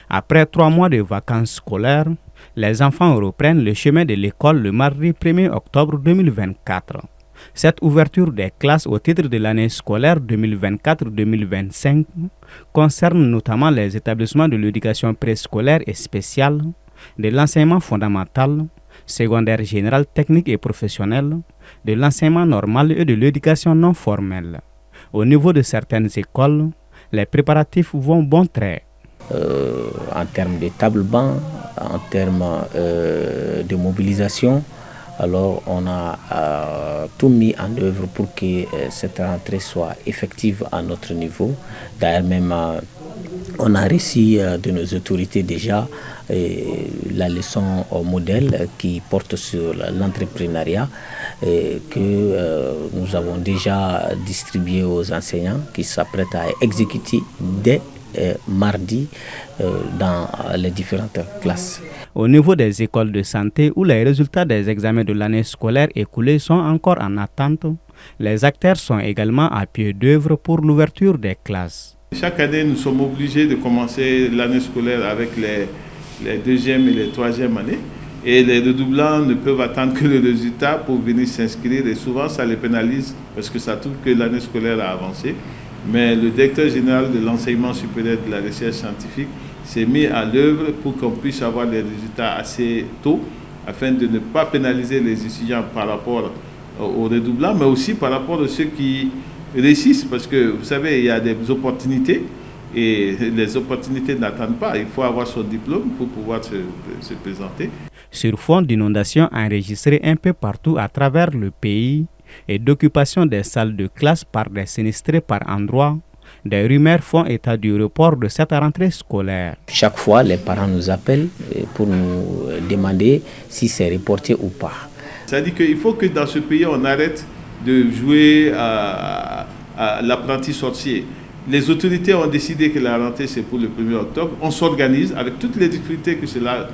Après 3 mois de vacances scolaires, les enfants reprennent le chemin de l'école le mardi 1er octobre 2024. Cette ouverture des classes au titre de l'année scolaire 2024-2025 concerne notamment les établissements de l'éducation préscolaire et spéciale, de l'enseignement fondamental, secondaire général, technique et professionnel, de l'enseignement normal et de l'éducation non formelle. Au niveau de certaines écoles, les préparatifs vont bon train. En termes de table-banc, en termes de mobilisation, alors on a tout mis en œuvre pour que cette rentrée soit effective à notre niveau. D'ailleurs même on a reçu de nos autorités déjà la leçon modèle qui porte sur l'entrepreneuriat que nous avons déjà distribué aux enseignants qui s'apprêtent à exécuter dès mardi dans les différentes classes. Au niveau des écoles de santé où les résultats des examens de l'année scolaire écoulée sont encore en attente, les acteurs sont également à pied d'œuvre pour l'ouverture des classes. Chaque année, nous sommes obligés de commencer l'année scolaire avec les deuxième et les troisième années. Et les redoublants ne peuvent attendre que le résultat pour venir s'inscrire. Et souvent, ça les pénalise parce que ça trouve que l'année scolaire a avancé. Mais le directeur général de l'enseignement supérieur de la recherche scientifique s'est mis à l'œuvre pour qu'on puisse avoir les résultats assez tôt, afin de ne pas pénaliser les étudiants par rapport aux redoublants, mais aussi par rapport à ceux qui réussissent, parce que vous savez, il y a des opportunités et les opportunités n'attendent pas. Il faut avoir son diplôme pour pouvoir se présenter. Sur fond d'inondations enregistrées un peu partout à travers le pays et d'occupation des salles de classe par des sinistrés par endroits, des rumeurs font état du report de cette rentrée scolaire. Chaque fois, les parents nous appellent pour nous demander si c'est reporté ou pas. C'est-à-dire qu'il faut que dans ce pays, on arrête de jouer à l'apprenti sorcier. Les autorités ont décidé que la rentrée, c'est pour le 1er octobre. On s'organise avec toutes les difficultés que cela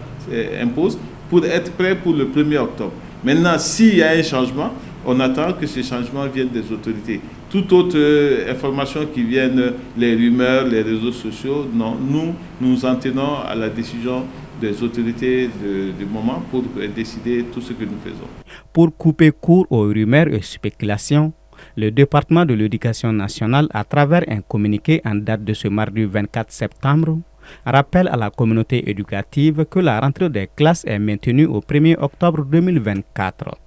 impose pour être prêt pour le 1er octobre. Maintenant, s'il y a un changement, on attend que ces changements viennent des autorités. Toute autre information qui vienne, les rumeurs, les réseaux sociaux, non, nous en tenons à la décision des autorités du moment pour décider tout ce que nous faisons. Pour couper court aux rumeurs et spéculations, le département de l'éducation nationale, à travers un communiqué en date de ce mardi 24 septembre, rappelle à la communauté éducative que la rentrée des classes est maintenue au 1er octobre 2024.